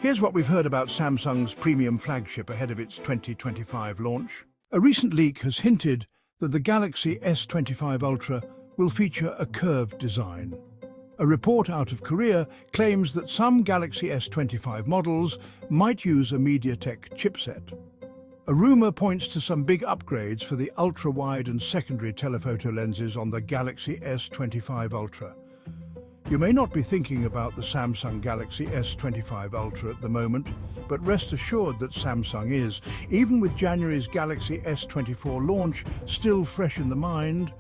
Here's what we've heard about Samsung's premium flagship ahead of its 2025 launch. A recent leak has hinted that the Galaxy S25 Ultra will feature a curved design. A report out of Korea claims that some Galaxy S25 models might use a MediaTek chipset. A rumor points to some big upgrades for the ultra-wide and secondary telephoto lenses on the Galaxy S25 Ultra. You may not be thinking about the Samsung Galaxy S25 Ultra at the moment, but rest assured that Samsung is. Even with January's Galaxy S24 launch still fresh in the mind,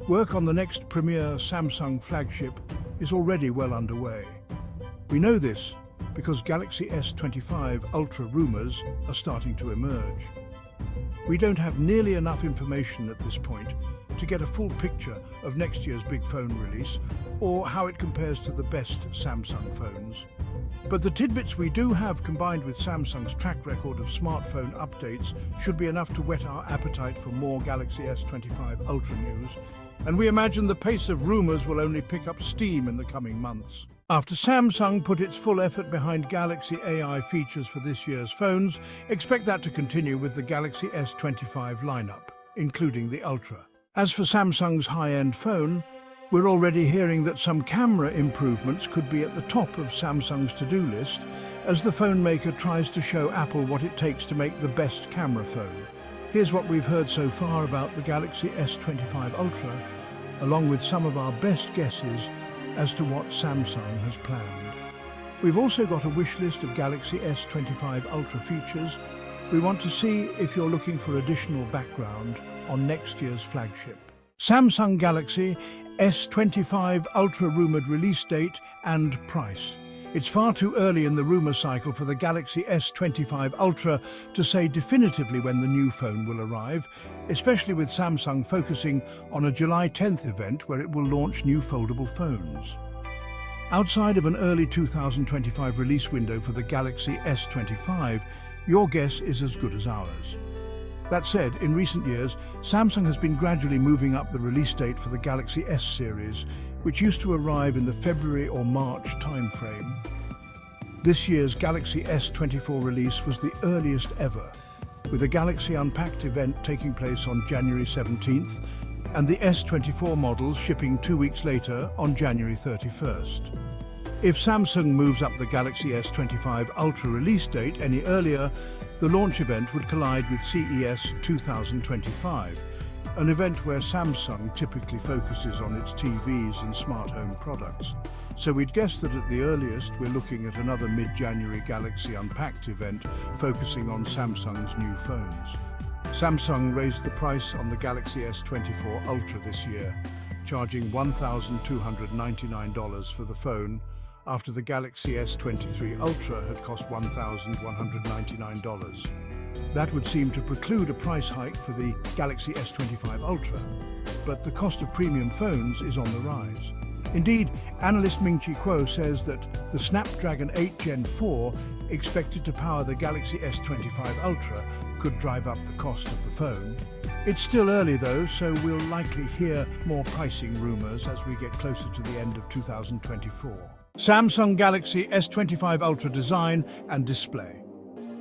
work on the next premier Samsung flagship is already well underway. We know this because Galaxy S25 Ultra rumors are starting to emerge. We don't have nearly enough information at this point to get a full picture of next year's big phone release or how it compares to the best Samsung phones. But the tidbits we do have, combined with Samsung's track record of smartphone updates, should be enough to whet our appetite for more Galaxy S25 Ultra news, and we imagine the pace of rumors will only pick up steam in the coming months. After Samsung put its full effort behind Galaxy AI features for this year's phones, expect that to continue with the Galaxy S25 lineup, including the Ultra. As for Samsung's high-end phone, we're already hearing that some camera improvements could be at the top of Samsung's to-do list as the phone maker tries to show Apple what it takes to make the best camera phone. Here's what we've heard so far about the Galaxy S25 Ultra, along with some of our best guesses as to what Samsung has planned. We've also got a wish list of Galaxy S25 Ultra features. We want to see if you're looking for additional background on next year's flagship. Samsung Galaxy S25 Ultra rumored release date and price. It's far too early in the rumor cycle for the Galaxy S25 Ultra to say definitively when the new phone will arrive, especially with Samsung focusing on a July 10th event where it will launch new foldable phones. Outside of an early 2025 release window for the Galaxy S25, your guess is as good as ours. That said, in recent years, Samsung has been gradually moving up the release date for the Galaxy S series, which used to arrive in the February or March timeframe. This year's Galaxy S24 release was the earliest ever, with the Galaxy Unpacked event taking place on January 17th and the S24 models shipping 2 weeks later on January 31st. If Samsung moves up the Galaxy S25 Ultra release date any earlier, the launch event would collide with CES 2025, an event where Samsung typically focuses on its TVs and smart home products. So we'd guess that at the earliest we're looking at another mid-January Galaxy Unpacked event focusing on Samsung's new phones. Samsung raised the price on the Galaxy S24 Ultra this year, charging $1,299 for the phone, after the Galaxy S23 Ultra had cost $1,199. That would seem to preclude a price hike for the Galaxy S25 Ultra, but the cost of premium phones is on the rise. Indeed, analyst Ming-Chi Kuo says that the Snapdragon 8 Gen 4, expected to power the Galaxy S25 Ultra, could drive up the cost of the phone. It's still early though, so we'll likely hear more pricing rumors as we get closer to the end of 2024. Samsung Galaxy S25 Ultra design and display.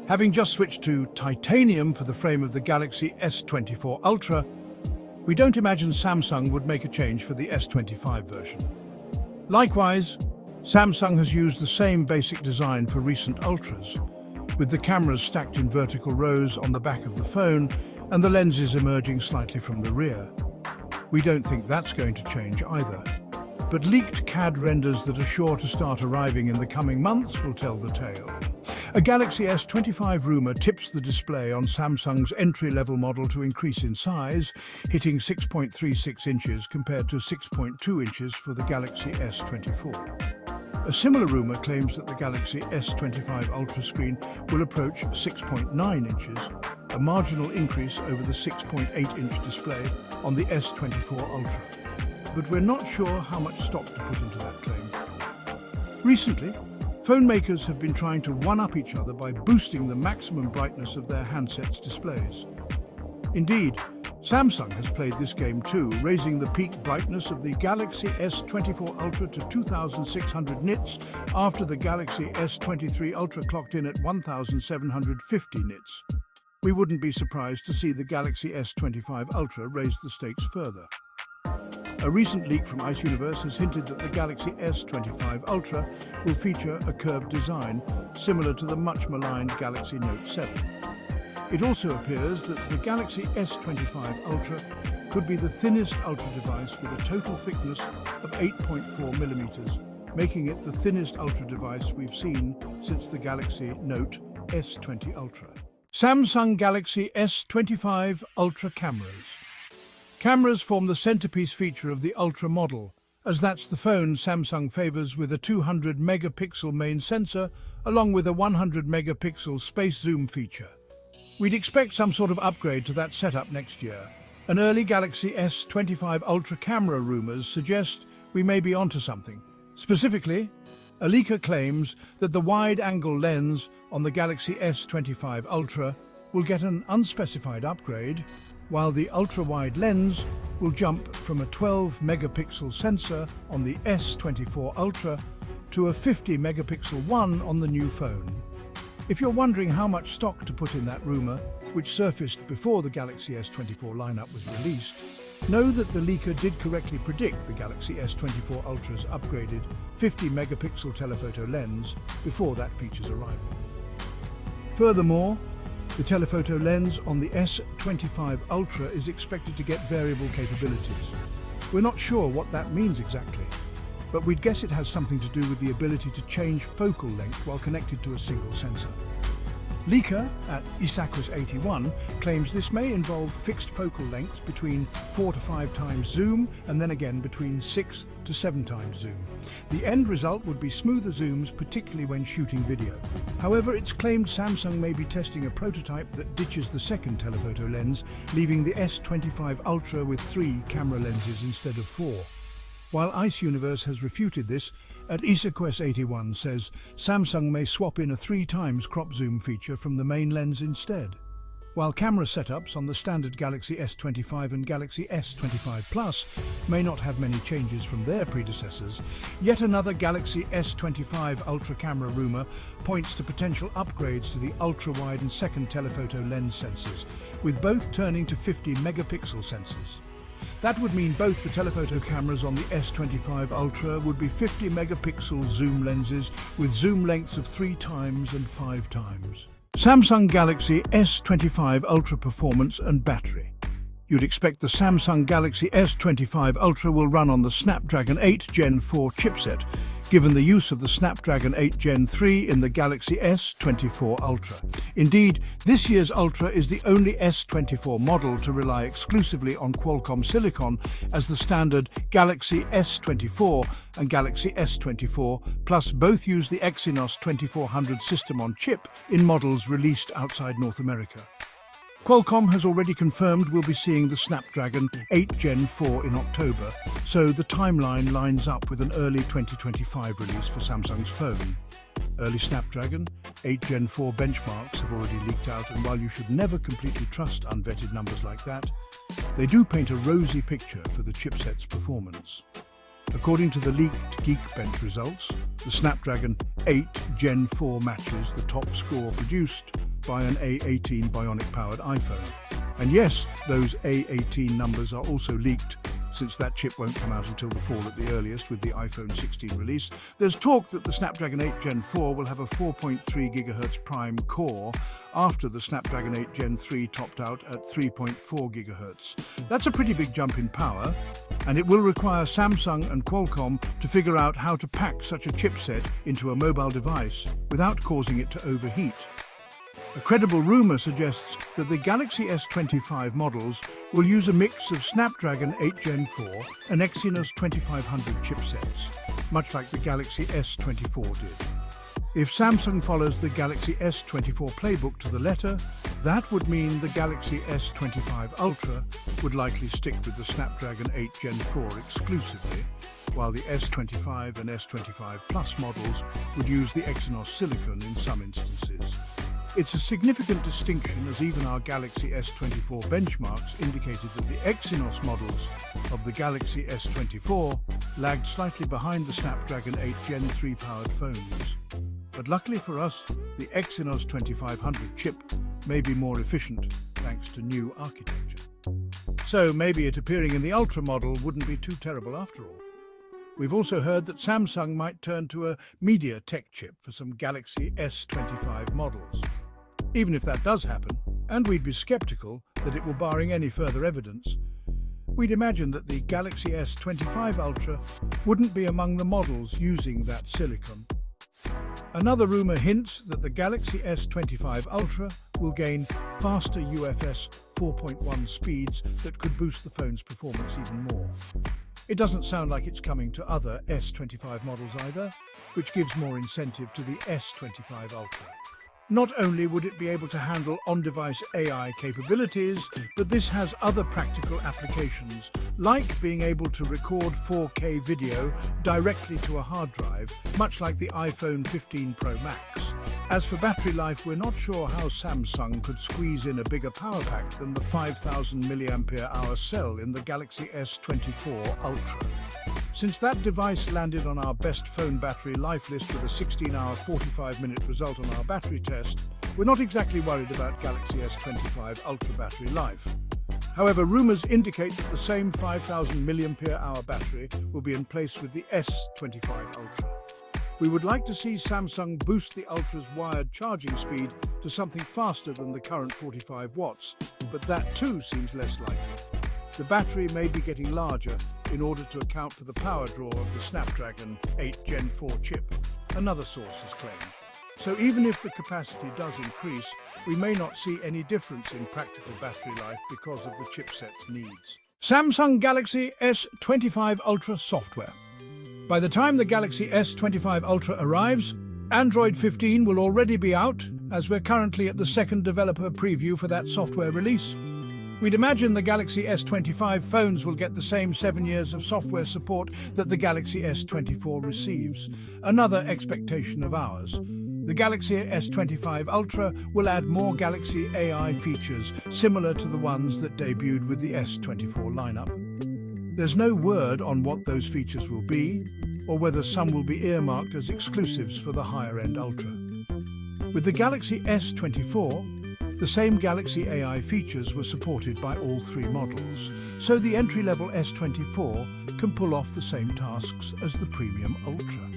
Having just switched to titanium for the frame of the Galaxy S24 Ultra, we don't imagine Samsung would make a change for the S25 version. Likewise, Samsung has used the same basic design for recent Ultras, with the cameras stacked in vertical rows on the back of the phone and the lenses emerging slightly from the rear. We don't think that's going to change either. But leaked CAD renders that are sure to start arriving in the coming months will tell the tale. A Galaxy S25 rumor tips the display on Samsung's entry-level model to increase in size, hitting 6.36 inches compared to 6.2 inches for the Galaxy S24. A similar rumor claims that the Galaxy S25 Ultra screen will approach 6.9 inches, a marginal increase over the 6.8-inch display on the S24 Ultra. But we're not sure how much stock to put into that claim. Recently, phone makers have been trying to one-up each other by boosting the maximum brightness of their handsets' displays. Indeed, Samsung has played this game too, raising the peak brightness of the Galaxy S24 Ultra to 2600 nits after the Galaxy S23 Ultra clocked in at 1750 nits. We wouldn't be surprised to see the Galaxy S25 Ultra raise the stakes further. A recent leak from Ice Universe has hinted that the Galaxy S25 Ultra will feature a curved design similar to the much-maligned Galaxy Note 7. It also appears that the Galaxy S25 Ultra could be the thinnest Ultra device with a total thickness of 8.4 millimeters, making it the thinnest Ultra device we've seen since the Galaxy Note S20 Ultra. Samsung Galaxy S25 Ultra cameras. Cameras form the centerpiece feature of the Ultra model, as that's the phone Samsung favors with a 200 megapixel main sensor along with a 100 megapixel space zoom feature. We'd expect some sort of upgrade to that setup next year. An early Galaxy S25 Ultra camera rumors suggest we may be onto something. Specifically, a leaker claims that the wide-angle lens on the Galaxy S25 Ultra will get an unspecified upgrade, while the ultra-wide lens will jump from a 12 megapixel sensor on the S24 Ultra to a 50 megapixel one on the new phone. If you're wondering how much stock to put in that rumor, which surfaced before the Galaxy S24 lineup was released, know that the leaker did correctly predict the Galaxy S24 Ultra's upgraded 50 megapixel telephoto lens before that feature's arrival. Furthermore, the telephoto lens on the S25 Ultra is expected to get variable capabilities. We're not sure what that means exactly, but we'd guess it has something to do with the ability to change focal length while connected to a single sensor. Leaker at Isaquis81 claims this may involve fixed focal lengths between 4 to 5 times zoom and then again between 6 to 7 times zoom. The end result would be smoother zooms, particularly when shooting video. However, it's claimed Samsung may be testing a prototype that ditches the second telephoto lens, leaving the S25 Ultra with 3 camera lenses instead of 4. While Ice Universe has refuted this, at Isaquis81 says Samsung may swap in a 3 times crop zoom feature from the main lens instead. While camera setups on the standard Galaxy S25 and Galaxy S25 Plus may not have many changes from their predecessors, yet another Galaxy S25 Ultra camera rumor points to potential upgrades to the ultra-wide and second telephoto lens sensors, with both turning to 50 megapixel sensors. That would mean both the telephoto cameras on the S25 Ultra would be 50 megapixel zoom lenses with zoom lengths of 3 times and 5 times. Samsung Galaxy S25 Ultra performance and battery. You'd expect the Samsung Galaxy S25 Ultra will run on the Snapdragon 8 Gen 4 chipset, given the use of the Snapdragon 8 Gen 3 in the Galaxy S24 Ultra. Indeed, this year's Ultra is the only S24 model to rely exclusively on Qualcomm silicon, as the standard Galaxy S24 and Galaxy S24 Plus both use the Exynos 2400 system on chip in models released outside North America. Qualcomm has already confirmed we'll be seeing the Snapdragon 8 Gen 4 in October, so the timeline lines up with an early 2025 release for Samsung's phone. Early Snapdragon 8 Gen 4 benchmarks have already leaked out, and while you should never completely trust unvetted numbers like that, they do paint a rosy picture for the chipset's performance. According to the leaked Geekbench results, the Snapdragon 8 Gen 4 matches the top score produced by an A18 Bionic-powered iPhone. And yes, those A18 numbers are also leaked, since that chip won't come out until the fall at the earliest with the iPhone 16 release. There's talk that the Snapdragon 8 Gen 4 will have a 4.3 GHz prime core after the Snapdragon 8 Gen 3 topped out at 3.4 GHz. That's a pretty big jump in power, and it will require Samsung and Qualcomm to figure out how to pack such a chipset into a mobile device without causing it to overheat. A credible rumor suggests that the Galaxy S25 models will use a mix of Snapdragon 8 Gen 4 and Exynos 2500 chipsets, much like the Galaxy S24 did. If Samsung follows the Galaxy S24 playbook to the letter, that would mean the Galaxy S25 Ultra would likely stick with the Snapdragon 8 Gen 4 exclusively, while the S25 and S25 Plus models would use the Exynos silicon in some instances. It's a significant distinction, as even our Galaxy S24 benchmarks indicated that the Exynos models of the Galaxy S24 lagged slightly behind the Snapdragon 8 Gen 3 powered phones. But luckily for us, the Exynos 2500 chip may be more efficient thanks to new architecture. So maybe it appearing in the Ultra model wouldn't be too terrible after all. We've also heard that Samsung might turn to a MediaTek chip for some Galaxy S25 models. Even if that does happen, and we'd be skeptical that it will, barring any further evidence, we'd imagine that the Galaxy S25 Ultra wouldn't be among the models using that silicon. Another rumor hints that the Galaxy S25 Ultra will gain faster UFS 4.1 speeds that could boost the phone's performance even more. It doesn't sound like it's coming to other S25 models either, which gives more incentive to the S25 Ultra. Not only would it be able to handle on-device AI capabilities, but this has other practical applications, like being able to record 4K video directly to a hard drive, much like the iPhone 15 Pro Max. As for battery life, we're not sure how Samsung could squeeze in a bigger power pack than the 5000 mAh cell in the Galaxy S24 Ultra. Since that device landed on our best phone battery life list with a 16-hour 45-minute result on our battery test, we're not exactly worried about Galaxy S25 Ultra battery life. However, rumors indicate that the same 5000 mAh battery will be in place with the S25 Ultra. We would like to see Samsung boost the Ultra's wired charging speed to something faster than the current 45 watts, but that too seems less likely. The battery may be getting larger in order to account for the power draw of the Snapdragon 8 Gen 4 chip, another source has claimed. So even if the capacity does increase, we may not see any difference in practical battery life because of the chipset's needs. Samsung Galaxy S25 Ultra software. By the time the Galaxy S25 Ultra arrives, Android 15 will already be out, as we're currently at the second developer preview for that software release. We'd imagine the Galaxy S25 phones will get the same 7 years of software support that the Galaxy S24 receives, another expectation of ours. The Galaxy S25 Ultra will add more Galaxy AI features similar to the ones that debuted with the S24 lineup. There's no word on what those features will be, or whether some will be earmarked as exclusives for the higher-end Ultra. With the Galaxy S24, the same Galaxy AI features were supported by all three models, so the entry-level S24 can pull off the same tasks as the premium Ultra.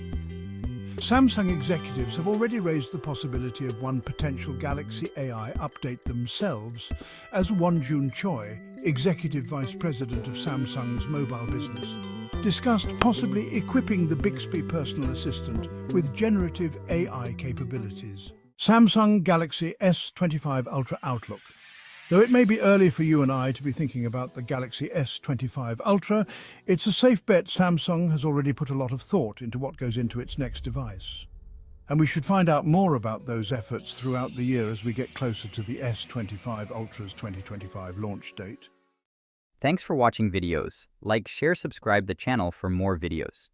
Samsung executives have already raised the possibility of one potential Galaxy AI update themselves, as Wonjun Choi, Executive Vice President of Samsung's mobile business, discussed possibly equipping the Bixby personal assistant with generative AI capabilities. Samsung Galaxy S25 Ultra Outlook. Though it may be early for you and I to be thinking about the Galaxy S25 Ultra, it's a safe bet Samsung has already put a lot of thought into what goes into its next device. And we should find out more about those efforts throughout the year as we get closer to the S25 Ultra's 2025 launch date. Thanks for watching videos. Like, share, subscribe the channel for more videos.